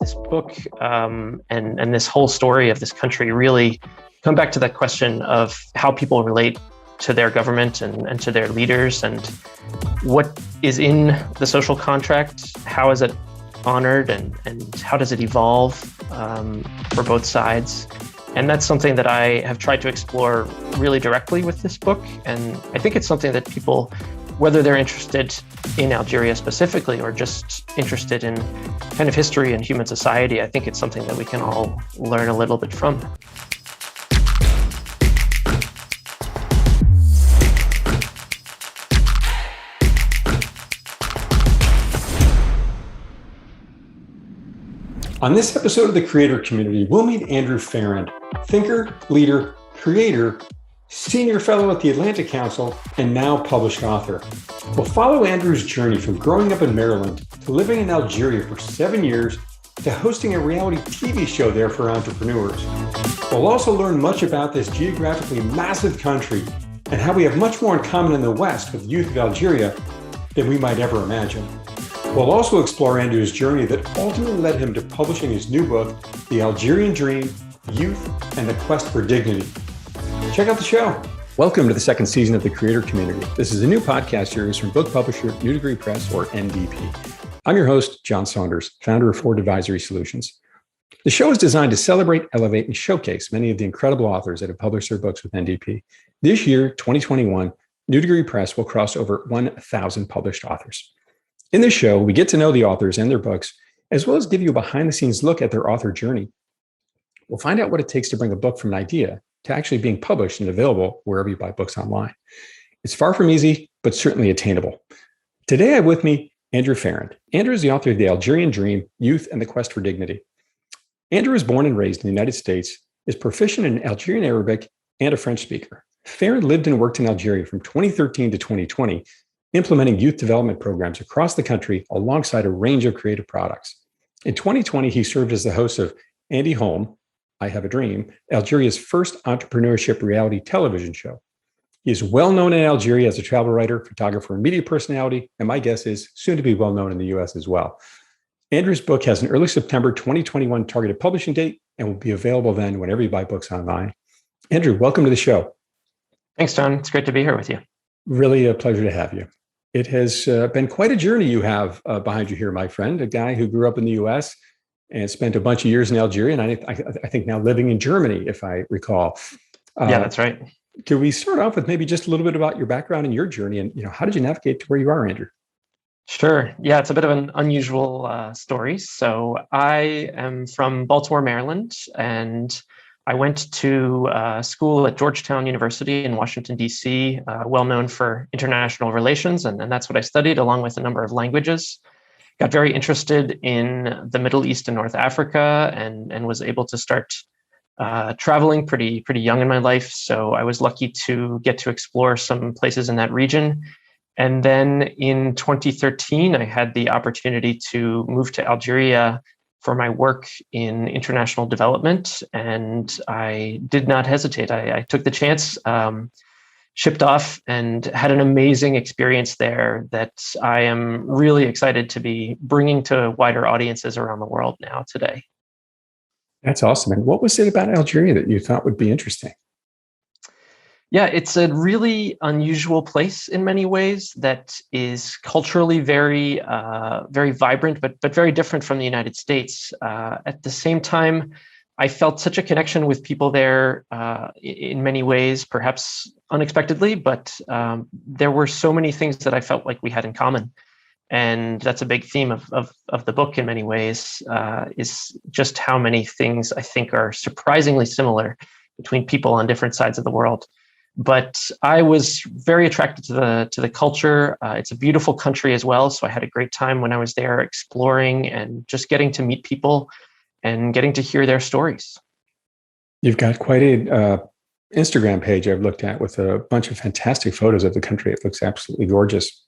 This book and this whole story of this country really come back to that question of how people relate to their government and to their leaders, and what is in the social contract, how is it honored, and how does it evolve for both sides. And that's something that I have tried to explore really directly with this book. And I think it's something that people, whether they're interested in Algeria specifically or just interested in kind of history and human society, I think it's something that we can all learn a little bit from. On this episode of the Creator Community, we'll meet Andrew Farrand, thinker, leader, creator, senior fellow at the Atlantic Council, and now published author. We'll follow Andrew's journey from growing up in Maryland to living in Algeria for 7 years to hosting a reality TV show there for entrepreneurs. We'll also learn much about this geographically massive country and how we have much more in common in the West with the youth of Algeria than we might ever imagine. We'll also explore Andrew's journey that ultimately led him to publishing his new book, The Algerian Dream, Youth and the Quest for Dignity. Check out the show. Welcome to the second season of the Creator Community. This is a new podcast series from book publisher New Degree Press, or NDP. I'm your host, John Saunders, founder of Ford Advisory Solutions. The show is designed to celebrate, elevate, and showcase many of the incredible authors that have published their books with NDP. This year, 2021, New Degree Press will cross over 1,000 published authors. In this show, we get to know the authors and their books, as well as give you a behind-the-scenes look at their author journey. We'll find out what it takes to bring a book from an idea to actually being published and available wherever you buy books online. It's far from easy, but certainly attainable. Today, I have with me Andrew Farrand. Andrew is the author of The Algerian Dream, Youth and the Quest for Dignity. Andrew was born and raised in the United States, is proficient in Algerian Arabic, and a French speaker. Farrand lived and worked in Algeria from 2013 to 2020, implementing youth development programs across the country alongside a range of creative products. In 2020, he served as the host of Andy Home, I Have a Dream, Algeria's first entrepreneurship reality television show. He is well known in Algeria as a travel writer, photographer, and media personality, and my guess is soon to be well known in the US as well. Andrew's book has an early September 2021 targeted publishing date and will be available then whenever you buy books online. Andrew, welcome to the show. Thanks, John. It's great to be here with you. Really a pleasure to have you. It has been quite a journey you have behind you here, my friend, a guy who grew up in the US and spent a bunch of years in Algeria, and I think now living in Germany, if I recall. Yeah, that's right. Can we start off with maybe just a little bit about your background and your journey, and how did you navigate to where you are, Andrew? Sure. Yeah, it's a bit of an unusual story. So I am from Baltimore, Maryland, and I went to school at Georgetown University in Washington, D.C., well known for international relations, and that's what I studied, along with a number of languages. Got very interested in the Middle East and North Africa, and was able to start traveling pretty young in my life. So I was lucky to get to explore some places in that region. And then in 2013, I had the opportunity to move to Algeria for my work in international development, and I did not hesitate. I took the chance, shipped off, and had an amazing experience there that I am really excited to be bringing to wider audiences around the world now today. That's awesome. And what was it about Algeria that you thought would be interesting? Yeah, it's a really unusual place in many ways that is culturally very vibrant, but very different from the United States. At the same time, I felt such a connection with people there in many ways, perhaps unexpectedly, but there were so many things that I felt like we had in common. And that's a big theme of the book in many ways, is just how many things I think are surprisingly similar between people on different sides of the world. But I was very attracted to the culture. It's a beautiful country as well. So I had a great time when I was there exploring and just getting to meet people and getting to hear their stories. You've got quite a Instagram page I've looked at with a bunch of fantastic photos of the country. It looks absolutely gorgeous.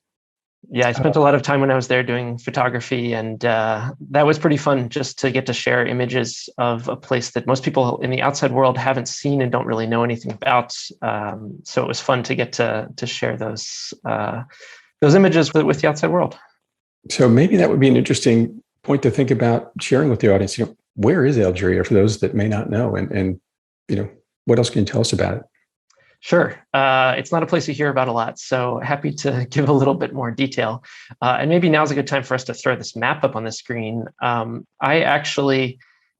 Yeah, I spent a lot of time when I was there doing photography, and that was pretty fun just to get to share images of a place that most people in the outside world haven't seen and don't really know anything about. So it was fun to get to share those images with the outside world. So maybe that would be an interesting point to think about sharing with the audience. Where is Algeria for those that may not know, and what else can you tell us about it? Sure. It's not a place you hear about a lot, so happy to give a little bit more detail. And maybe now's a good time for us to throw this map up on the screen. I actually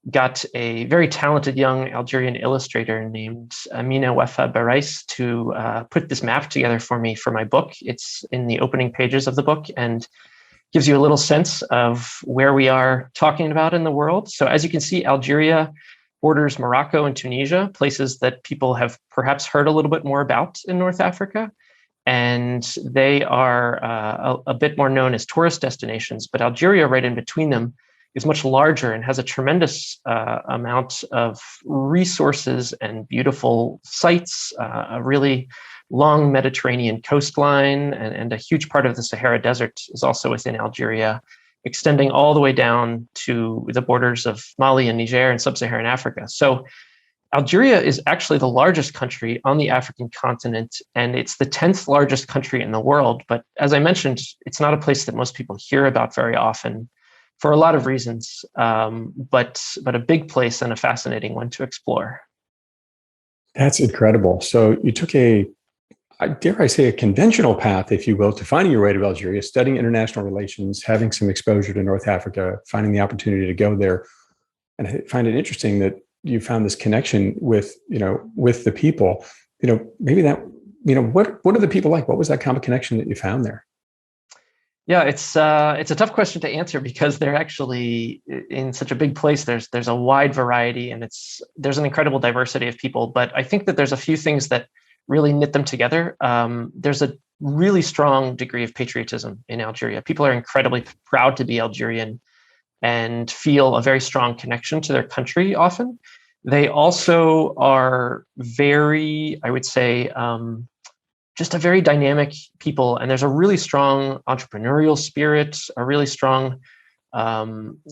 got a very talented young Algerian illustrator named Amina Wafa Barais to put this map together for me for my book. It's in the opening pages of the book and gives you a little sense of where we are talking about in the world. So as you can see, Algeria borders Morocco and Tunisia, places that people have perhaps heard a little bit more about in North Africa. And they are a bit more known as tourist destinations. But Algeria, right in between them, is much larger and has a tremendous amount of resources and beautiful sites, a really long Mediterranean coastline, and a huge part of the Sahara Desert is also within Algeria, extending all the way down to the borders of Mali and Niger and sub-Saharan Africa. So Algeria is actually the largest country on the African continent, and it's the 10th largest country in the world. But as I mentioned, it's not a place that most people hear about very often for a lot of reasons, but a big place and a fascinating one to explore. That's incredible. So you took dare I say, a conventional path, if you will, to finding your way to Algeria, studying international relations, having some exposure to North Africa, finding the opportunity to go there. And I find it interesting that you found this connection with the people. Maybe that, what are the people like? What was that kind of connection that you found there? Yeah, it's a tough question to answer because they're actually in such a big place. There's a wide variety, and there's an incredible diversity of people. But I think that there's a few things that really knit them together. There's a really strong degree of patriotism in Algeria. People are incredibly proud to be Algerian and feel a very strong connection to their country often. They also are very, I would say, just a very dynamic people. And there's a really strong entrepreneurial spirit, a really strong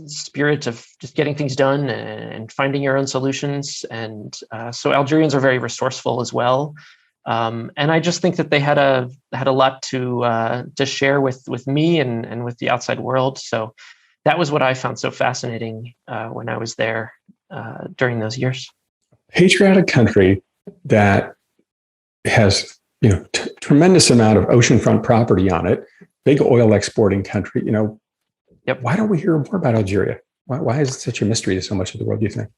spirit of just getting things done and finding your own solutions. And so Algerians are very resourceful as well. And I just think that they had a lot to share with me and with the outside world. So that was what I found so fascinating when I was there during those years. Patriotic country that has tremendous amount of oceanfront property on it, big oil exporting country. Yep. Why don't we hear more about Algeria? Why is it such a mystery to so much of the world, do you think?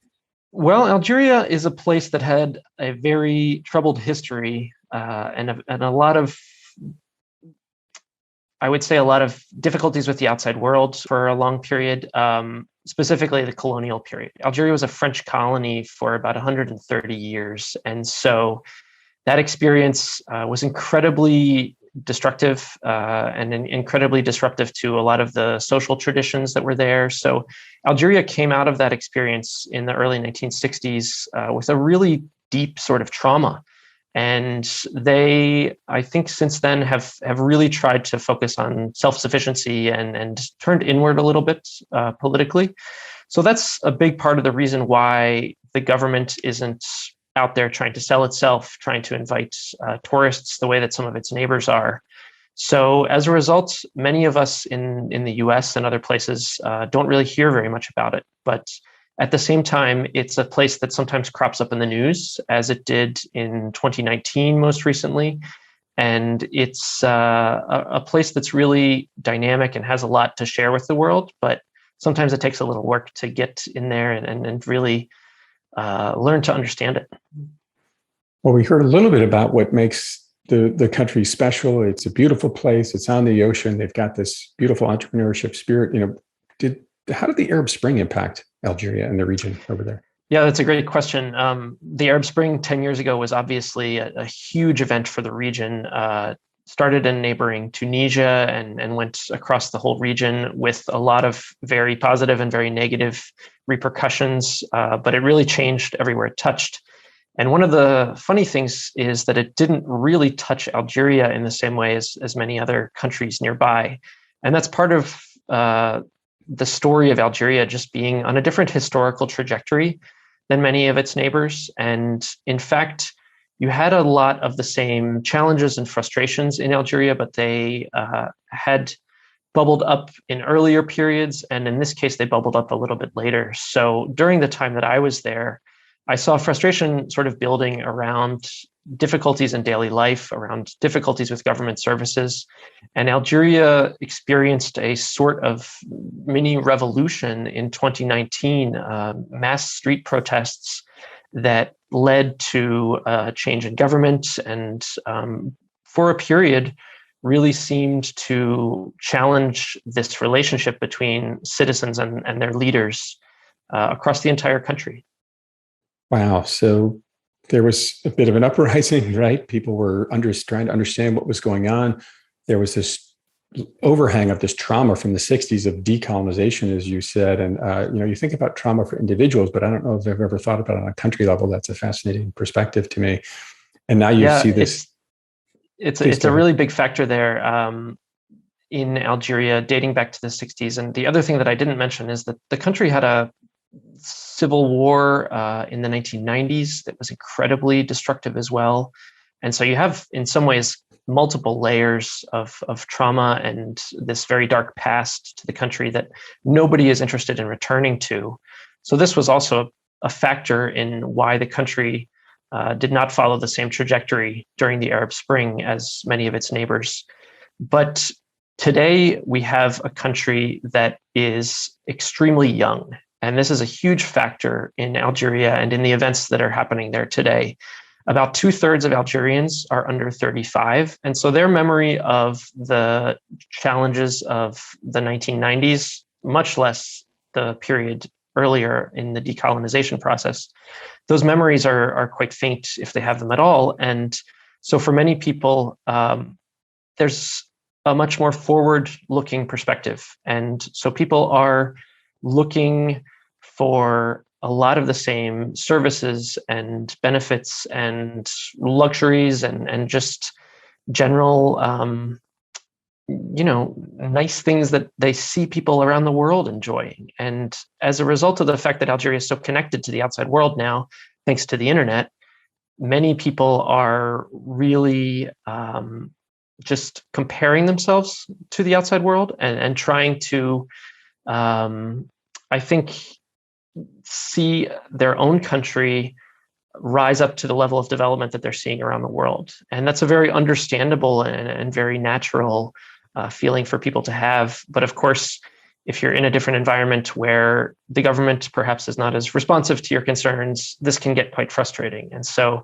Well, Algeria is a place that had a very troubled history and a lot of, I would say, a lot of difficulties with the outside world for a long period, specifically the colonial period. Algeria was a French colony for about 130 years. And so that experience was incredibly destructive and incredibly disruptive to a lot of the social traditions that were there. So Algeria came out of that experience in the early 1960s with a really deep sort of trauma. And they, I think since then, have really tried to focus on self-sufficiency and turned inward a little bit politically. So that's a big part of the reason why the government isn't out there trying to sell itself, trying to invite tourists the way that some of its neighbors are. So as a result, many of us in the US and other places don't really hear very much about it. But at the same time, it's a place that sometimes crops up in the news, as it did in 2019 most recently. And it's a place that's really dynamic and has a lot to share with the world. But sometimes it takes a little work to get in there and really learn to understand it. Well, we heard a little bit about what makes the country special. It's a beautiful place. It's on the ocean. They've got this beautiful entrepreneurship spirit. How did the Arab Spring impact Algeria and the region over there? Yeah, that's a great question. The Arab Spring 10 years ago was obviously a huge event for the region. Started in neighboring Tunisia and went across the whole region with a lot of very positive and very negative repercussions, but it really changed everywhere it touched. And one of the funny things is that it didn't really touch Algeria in the same way as many other countries nearby. And that's part of the story of Algeria just being on a different historical trajectory than many of its neighbors. And in fact, you had a lot of the same challenges and frustrations in Algeria, but they had bubbled up in earlier periods. And in this case, they bubbled up a little bit later. So during the time that I was there, I saw frustration sort of building around difficulties in daily life, around difficulties with government services. And Algeria experienced a sort of mini revolution in 2019, mass street protests that led to a change in government and for a period really seemed to challenge this relationship between citizens and their leaders across the entire country. Wow. So there was a bit of an uprising, right? People were trying to understand what was going on. There was this overhang of this trauma from the 60s of decolonization, as you said. And, you think about trauma for individuals, but I don't know if I've ever thought about it on a country level. That's a fascinating perspective to me. And now you see this. It's a really big factor there in Algeria dating back to the 60s. And the other thing that I didn't mention is that the country had a civil war in the 1990s that was incredibly destructive as well. And so you have, in some ways, multiple layers of trauma and this very dark past to the country that nobody is interested in returning to. So this was also a factor in why the country did not follow the same trajectory during the Arab Spring as many of its neighbors. But today we have a country that is extremely young. And this is a huge factor in Algeria and in the events that are happening there today. About 2/3 of Algerians are under 35. And so their memory of the challenges of the 1990s, much less the period earlier in the decolonization process, those memories are quite faint if they have them at all. And so for many people, there's a much more forward-looking perspective. And so people are looking for a lot of the same services and benefits and luxuries and just general, nice things that they see people around the world enjoying. And as a result of the fact that Algeria is so connected to the outside world now, thanks to the internet, many people are really just comparing themselves to the outside world and trying to, I think, see their own country rise up to the level of development that they're seeing around the world. And that's a very understandable and very natural feeling for people to have. But of course, if you're in a different environment where the government perhaps is not as responsive to your concerns, this can get quite frustrating. And so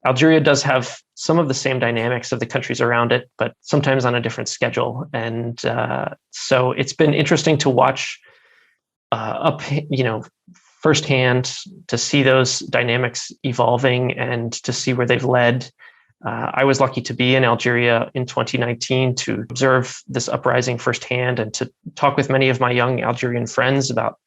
Algeria does have some of the same dynamics of the countries around it, but sometimes on a different schedule. And so it's been interesting to watch firsthand, to see those dynamics evolving and to see where they've led. I was lucky to be in Algeria in 2019 to observe this uprising firsthand and to talk with many of my young Algerian friends about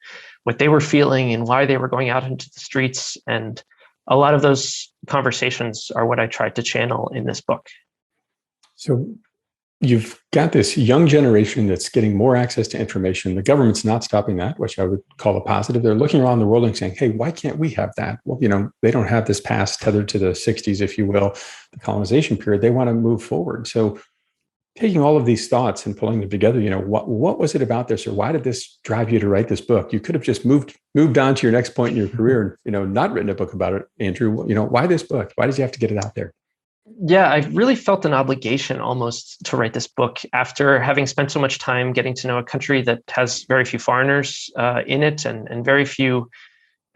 what they were feeling and why they were going out into the streets. And a lot of those conversations are what I tried to channel in this book. So you've got this young generation that's getting more access to information. The government's not stopping that, which I would call a positive. They're looking around the world and saying, hey, why can't we have that? Well, they don't have this past tethered to the 60s, if you will, the colonization period. They want to move forward. So taking all of these thoughts and pulling them together, what was it about this, or why did this drive you to write this book? You could have just moved on to your next point in your career and, not written a book about it, Andrew. Why this book? Why did you have to get it out there? Yeah, I really felt an obligation almost to write this book after having spent so much time getting to know a country that has very few foreigners in it and very few,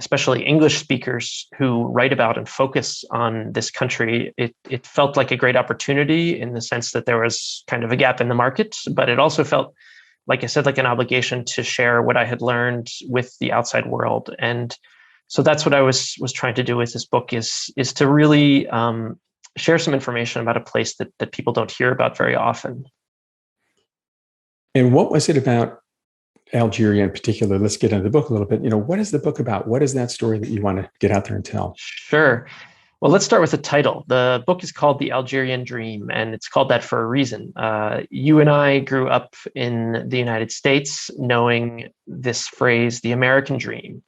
especially English speakers, who write about and focus on this country. It felt like a great opportunity in the sense that there was kind of a gap in the market, but it also felt, like I said, like an obligation to share what I had learned with the outside world. And so that's what I was trying to do with this book is to really share some information about a place that people don't hear about very often. And what was it about Algeria in particular? Let's get into the book a little bit. What is the book about? What is that story that you want to get out there and tell? Sure. Well, let's start with the title. The book is called The Algerian Dream, and it's called that for a reason. You and I grew up in the United States knowing this phrase, the American dream,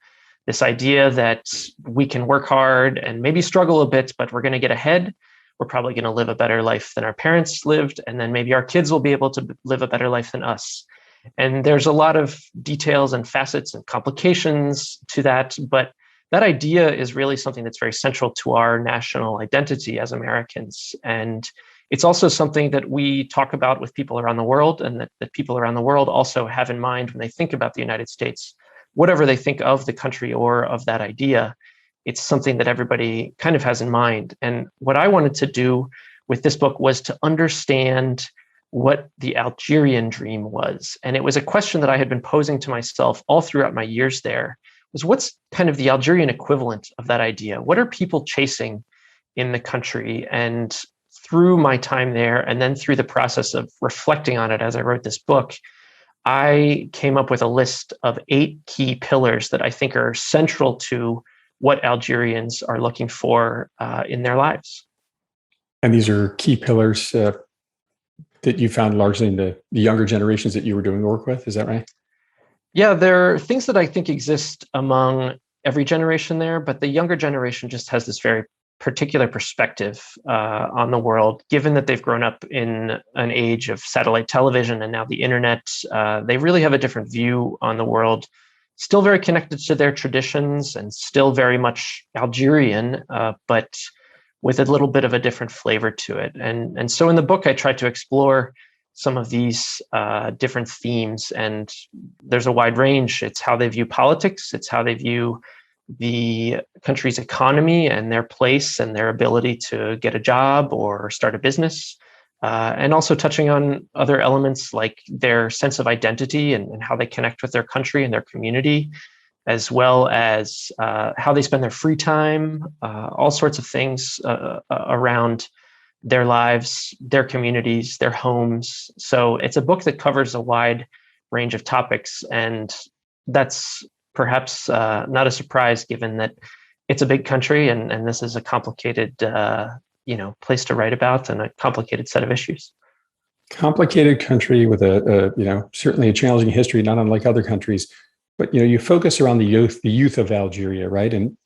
this idea that we can work hard and maybe struggle a bit, but we're going to get ahead. We're probably going to live a better life than our parents lived, and then maybe our kids will be able to live a better life than us. And there's a lot of details and facets and complications to that, but that idea is really something that's very central to our national identity as Americans. And it's also something that we talk about with people around the world, and that people around the world also have in mind when they think about the United States, whatever they think of the country or of that idea. It's something that everybody kind of has in mind. And what I wanted to do with this book was to understand what the Algerian dream was. And it was a question that I had been posing to myself all throughout my years there, was what's kind of the Algerian equivalent of that idea? What are people chasing in the country? And through my time there, and then through the process of reflecting on it as I wrote this book, I came up with a list of 8 key pillars that I think are central to what Algerians are looking for in their lives. And these are key pillars that you found largely in the younger generations that you were doing work with. Is that right? Yeah, there are things that I think exist among every generation there, but the younger generation just has this very particular perspective on the world, given that they've grown up in an age of satellite television and now the internet. They really have a different view on the world, still very connected to their traditions and still very much Algerian, but with a little bit of a different flavor to it. And so in the book, I tried to explore some of these different themes, and there's a wide range. It's how they view politics. It's how they view the country's economy and their place and their ability to get a job or start a business. And also touching on other elements like their sense of identity and how they connect with their country and their community, as well as how they spend their free time, all sorts of things around their lives, their communities, their homes. So it's a book that covers a wide range of topics. And that's perhaps not a surprise, given that it's a big country and this is a complicated place to write about and a complicated set of issues. Complicated country with certainly a challenging history, not unlike other countries. But you focus around the youth of Algeria, right? And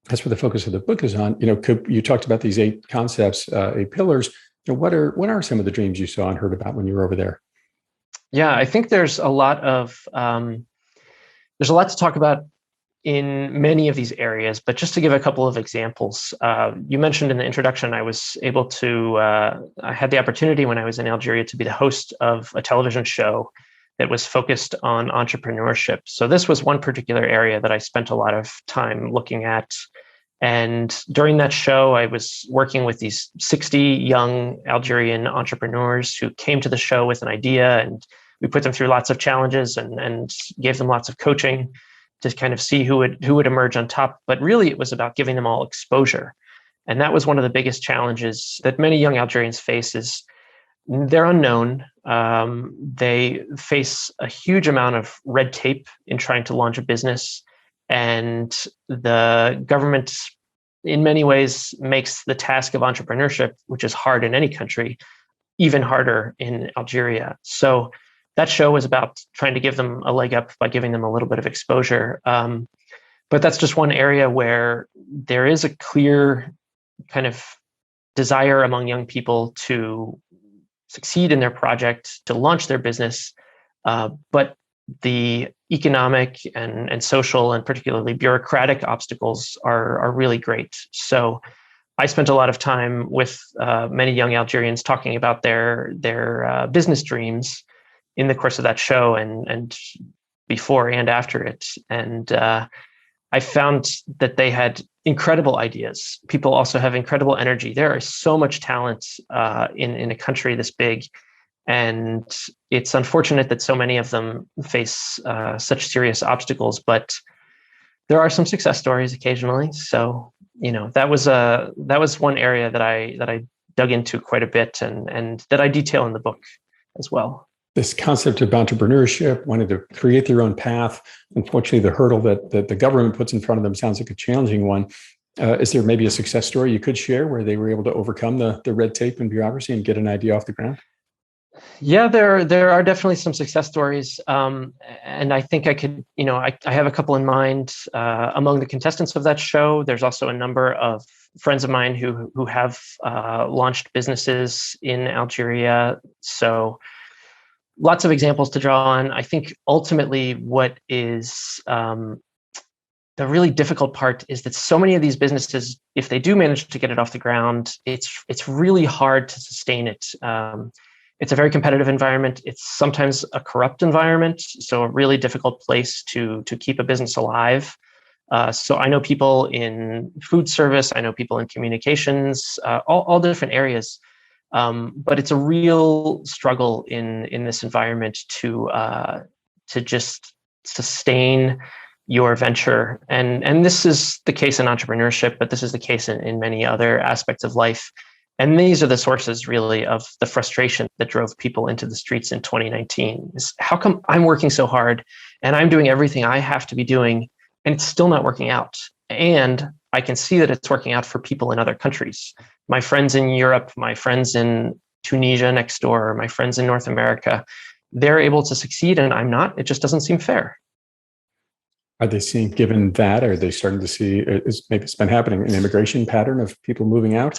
that's what the focus of the book is on. You talked about these 8 concepts, 8 pillars. What are some of the dreams you saw and heard about when you were over there? Yeah, I think there's a lot to talk about in many of these areas, but just to give a couple of examples, you mentioned in the introduction, I was able to, I had the opportunity when I was in Algeria to be the host of a television show that was focused on entrepreneurship. So this was one particular area that I spent a lot of time looking at. And during that show, I was working with these 60 young Algerian entrepreneurs who came to the show with an idea, and we put them through lots of challenges and gave them lots of coaching to kind of see who would emerge on top. But really, it was about giving them all exposure. And that was one of the biggest challenges that many young Algerians face is they're unknown. They face a huge amount of red tape in trying to launch a business. And the government, in many ways, makes the task of entrepreneurship, which is hard in any country, even harder in Algeria. So that show was about trying to give them a leg up by giving them a little bit of exposure. But that's just one area where there is a clear kind of desire among young people to succeed in their project, to launch their business, but the economic and social and particularly bureaucratic obstacles are really great. So I spent a lot of time with many young Algerians talking about their business dreams in the course of that show and before and after it. And I found that they had incredible ideas. People also have incredible energy. There is so much talent in a country this big. And it's unfortunate that so many of them face such serious obstacles, but there are some success stories occasionally. So, that was one area that I dug into quite a bit and that I detail in the book as well. This concept of entrepreneurship, wanting to create their own path. Unfortunately, the hurdle that the government puts in front of them sounds like a challenging one. Is there maybe a success story you could share where they were able to overcome the red tape and bureaucracy and get an idea off the ground? Yeah, there are definitely some success stories, and I think I could, I have a couple in mind. Among the contestants of that show, there's also a number of friends of mine who have launched businesses in Algeria. So lots of examples to draw on. I think ultimately what is the really difficult part is that so many of these businesses, if they do manage to get it off the ground, it's really hard to sustain it. It's a very competitive environment. It's sometimes a corrupt environment, so a really difficult place to keep a business alive. So I know people in food service, I know people in communications, all different areas. But it's a real struggle in this environment to just sustain your venture. And this is the case in entrepreneurship, but this is the case in many other aspects of life. And these are the sources really of the frustration that drove people into the streets in 2019 is how come I'm working so hard and I'm doing everything I have to be doing and it's still not working out. And I can see that it's working out for people in other countries. My friends in Europe, my friends in Tunisia next door, my friends in North America, they're able to succeed and I'm not. It just doesn't seem fair. Are they seeing, given that, are they starting to see, maybe it's been happening, an immigration pattern of people moving out?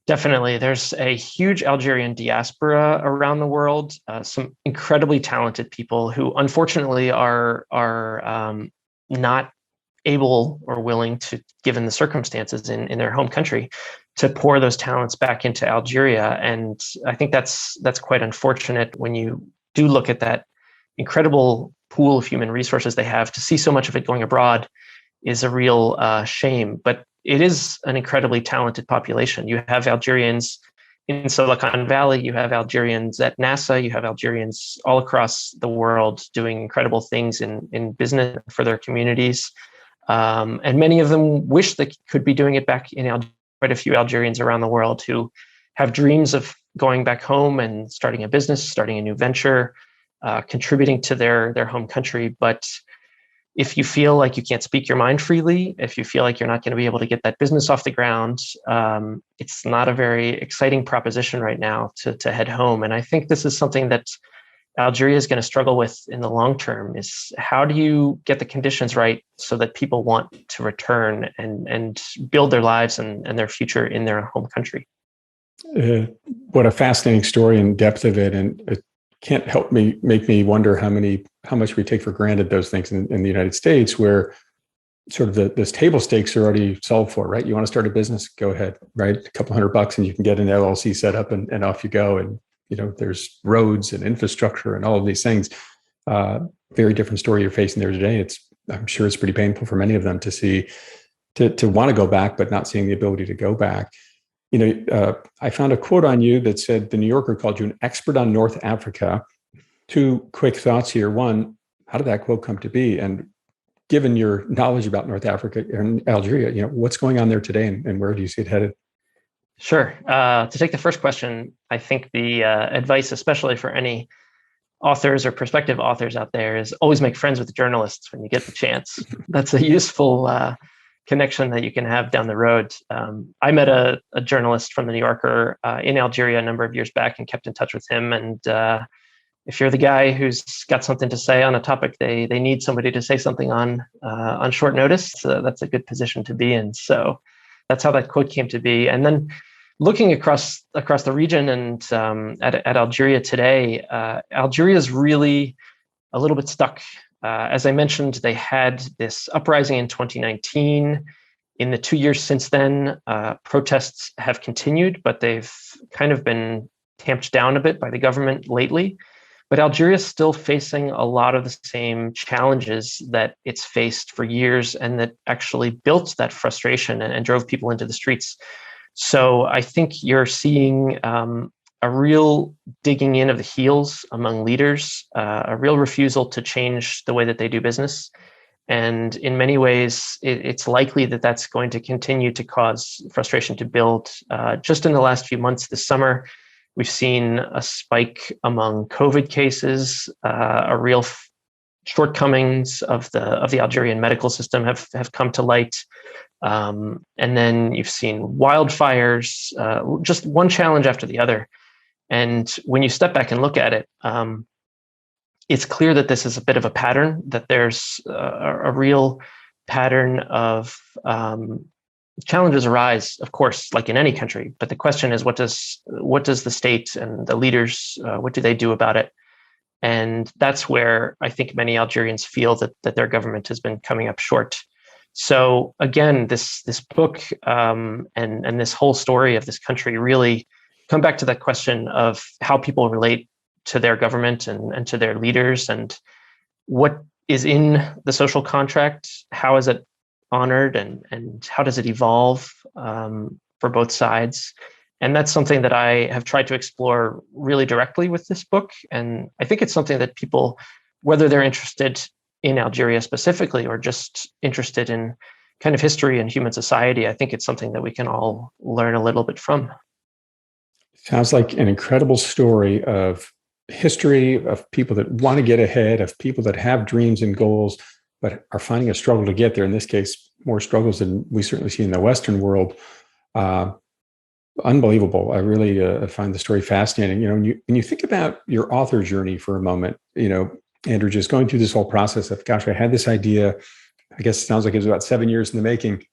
Definitely. There's a huge Algerian diaspora around the world, some incredibly talented people who unfortunately are not able or willing to, given the circumstances in their home country, to pour those talents back into Algeria. And I think that's quite unfortunate when you do look at that incredible pool of human resources they have. To see so much of it going abroad is a real shame. But it is an incredibly talented population. You have Algerians in Silicon Valley, you have Algerians at NASA, you have Algerians all across the world doing incredible things in business for their communities. And many of them wish they could be doing it back in Algeria. Quite a few Algerians around the world who have dreams of going back home and starting a business, starting a new venture, contributing to their home country. But if you feel like you can't speak your mind freely, if you feel like you're not going to be able to get that business off the ground, it's not a very exciting proposition right now to head home. And I think this is something that Algeria is going to struggle with in the long term is how do you get the conditions right so that people want to return and build their lives and their future in their home country? What a fascinating story and depth of it. And it can't help make me wonder how much we take for granted those things in the United States, where sort of those table stakes are already solved for, right? You want to start a business, go ahead, right? A couple $100 and you can get an LLC set up and off you go. And, there's roads and infrastructure and all of these things. Very different story you're facing there today. I'm sure it's pretty painful for many of them to see, to want to go back, but not seeing the ability to go back. I found a quote on you that said, the New Yorker called you an expert on North Africa. Two quick thoughts here. One, how did that quote come to be? And given your knowledge about North Africa and Algeria, what's going on there today and where do you see it headed? Sure. To take the first question, I think the advice, especially for any authors or prospective authors out there, is always make friends with journalists when you get the chance. That's a useful connection that you can have down the road. I met a journalist from the New Yorker in Algeria a number of years back and kept in touch with him. And if you're the guy who's got something to say on a topic they need somebody to say something on short notice, that's a good position to be in. So that's how that quote came to be. And then looking across the region and at Algeria today, Algeria is really a little bit stuck. As I mentioned, they had this uprising in 2019. In the 2 years since then, protests have continued, but they've kind of been tamped down a bit by the government lately. But Algeria is still facing a lot of the same challenges that it's faced for years and that actually built that frustration and drove people into the streets. So I think you're seeing a real digging in of the heels among leaders, a real refusal to change the way that they do business. And in many ways, it's likely that that's going to continue to cause frustration to build. Just in the last few months this summer, we've seen a spike among COVID cases, a real shortcomings of the Algerian medical system have come to light. And then you've seen wildfires, just one challenge after the other. And when you step back and look at it, it's clear that this is a bit of a pattern, that there's a real pattern of challenges arise, of course, like in any country. But the question is, what does the state and the leaders, what do they do about it? And that's where I think many Algerians feel that their government has been coming up short. So again, this book and this whole story of this country really come back to that question of how people relate to their government and to their leaders, and what is in the social contract, how is it honored, and how does it evolve for both sides. And that's something that I have tried to explore really directly with this book. And I think it's something that people, whether they're interested in Algeria specifically or just interested in kind of history and human society, I think it's something that we can all learn a little bit from. Sounds like an incredible story of history, of people that want to get ahead, of people that have dreams and goals, but are finding a struggle to get there. In this case, more struggles than we certainly see in the Western world. Unbelievable. I really find the story fascinating. When you think about your author journey for a moment, Andrew, just going through this whole process of, gosh, I had this idea. I guess it sounds like it was about 7 years in the making.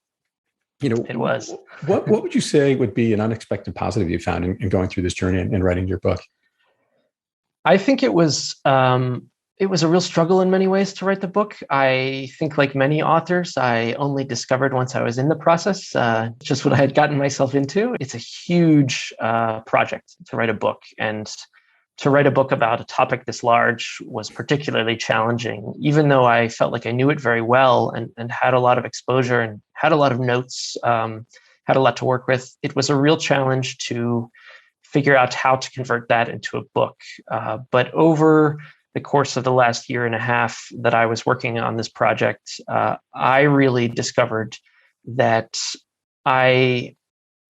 It was. What would you say would be an unexpected positive you found in going through this journey and writing your book? I think it was a real struggle in many ways to write the book. I think, like many authors, I only discovered once I was in the process, just what I had gotten myself into. It's a huge project to write a book, and to write a book about a topic this large was particularly challenging, even though I felt like I knew it very well and had a lot of exposure and had a lot of notes, had a lot to work with. It was a real challenge to figure out how to convert that into a book. But over the course of the last year and a half that I was working on this project, I really discovered that I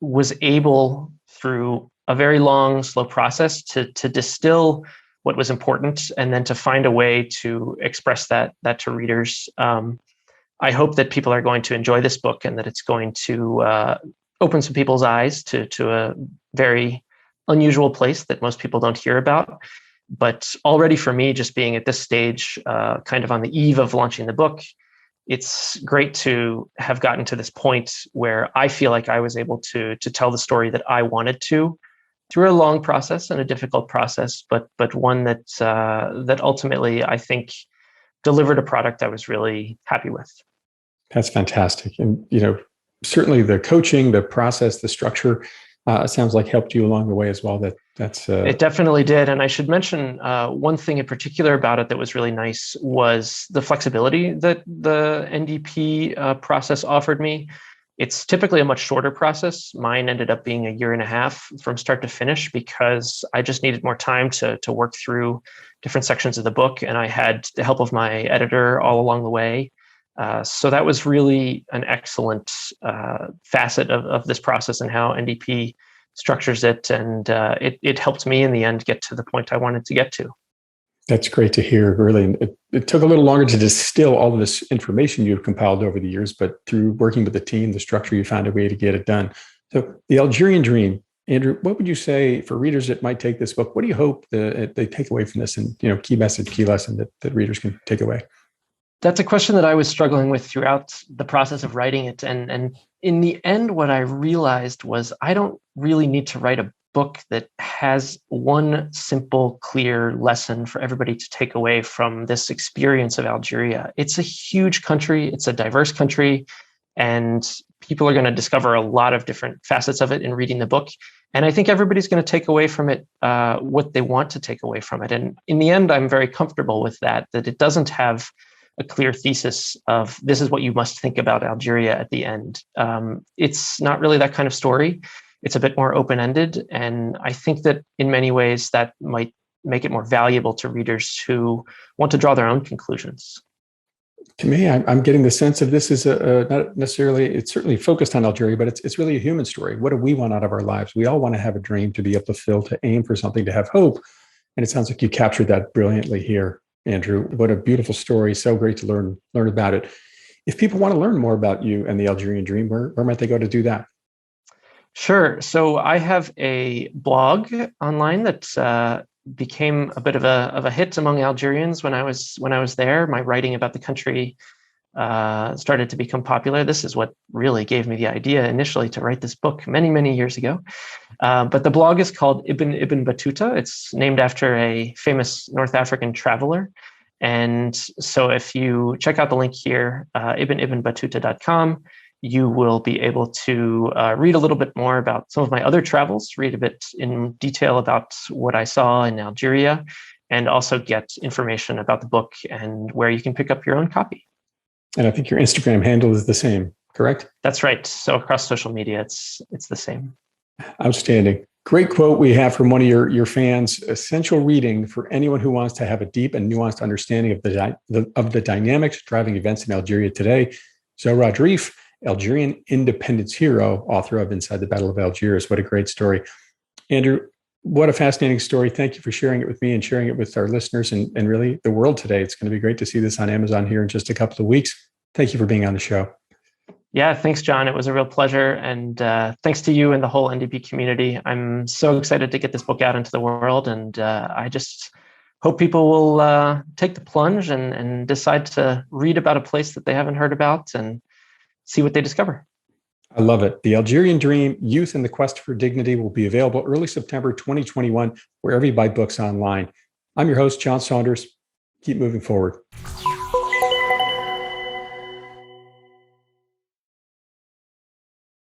was able, through a very long, slow process, to distill what was important and then to find a way to express that to readers. I hope that people are going to enjoy this book and that it's going to open some people's eyes to a very unusual place that most people don't hear about. But already for me, just being at this stage, kind of on the eve of launching the book, it's great to have gotten to this point where I feel like I was able to tell the story that I wanted to, through a long process and a difficult process, but one that ultimately I think delivered a product I was really happy with. That's fantastic. And, certainly the coaching, the process, the structure, sounds like helped you along the way as well. It definitely did. And I should mention one thing in particular about it that was really nice was the flexibility that the NDP process offered me. It's typically a much shorter process. Mine ended up being 1.5 years from start to finish because I just needed more time to work through different sections of the book. And I had the help of my editor all along the way. So that was really an excellent facet of this process and how NDP structures it. And it helped me in the end get to the point I wanted to get to. That's great to hear. Really, it took a little longer to distill all of this information you've compiled over the years, but through working with the team, the structure, you found a way to get it done. So the Algerian Dream, Andrew, what would you say for readers that might take this book? What do you hope they take away from this, and key message, key lesson that readers can take away? That's a question that I was struggling with throughout the process of writing it. And in the end, what I realized was I don't really need to write a book that has one simple, clear lesson for everybody to take away from this experience of Algeria. It's a huge country. It's a diverse country. And people are going to discover a lot of different facets of it in reading the book. And I think everybody's going to take away from it what they want to take away from it. And in the end, I'm very comfortable with that it doesn't have a clear thesis of this is what you must think about Algeria at the end. It's not really that kind of story. It's a bit more open-ended. And I think that in many ways that might make it more valuable to readers who want to draw their own conclusions. To me, I'm getting the sense of this is not necessarily, it's certainly focused on Algeria, but it's really a human story. What do we want out of our lives? We all want to have a dream, to be able to fulfill, to aim for something, to have hope. And it sounds like you captured that brilliantly here, Andrew. What a beautiful story. So great to learn about it. If people want to learn more about you and the Algerian Dream, where might they go to do that? Sure. So I have a blog online that became a bit of a hit among Algerians when I was there. My writing about the country started to become popular. This is what really gave me the idea initially to write this book many years ago. But the blog is called Ibn Battuta. It's named after a famous North African traveler. And so if you check out the link here, ibnbattuta.com, you will be able to read a little bit more about some of my other travels, read a bit in detail about what I saw in Algeria, and also get information about the book and where you can pick up your own copy. And I think your Instagram handle is the same, correct? That's right. So across social media, it's the same. Outstanding. Great quote we have from one of your fans. Essential reading for anyone who wants to have a deep and nuanced understanding of the dynamics driving events in Algeria today. Zohrah Dreif, Algerian independence hero, author of Inside the Battle of Algiers. What a great story. Andrew, what a fascinating story. Thank you for sharing it with me and sharing it with our listeners and really the world today. It's going to be great to see this on Amazon here in just a couple of weeks. Thank you for being on the show. Yeah, thanks, John. It was a real pleasure. And thanks to you and the whole NDP community. I'm so excited to get this book out into the world. And I just hope people will take the plunge and decide to read about a place that they haven't heard about and see what they discover. I love it. The Algerian Dream, Youth and the Quest for Dignity will be available early September 2021, wherever you buy books online. I'm your host, John Saunders. Keep moving forward.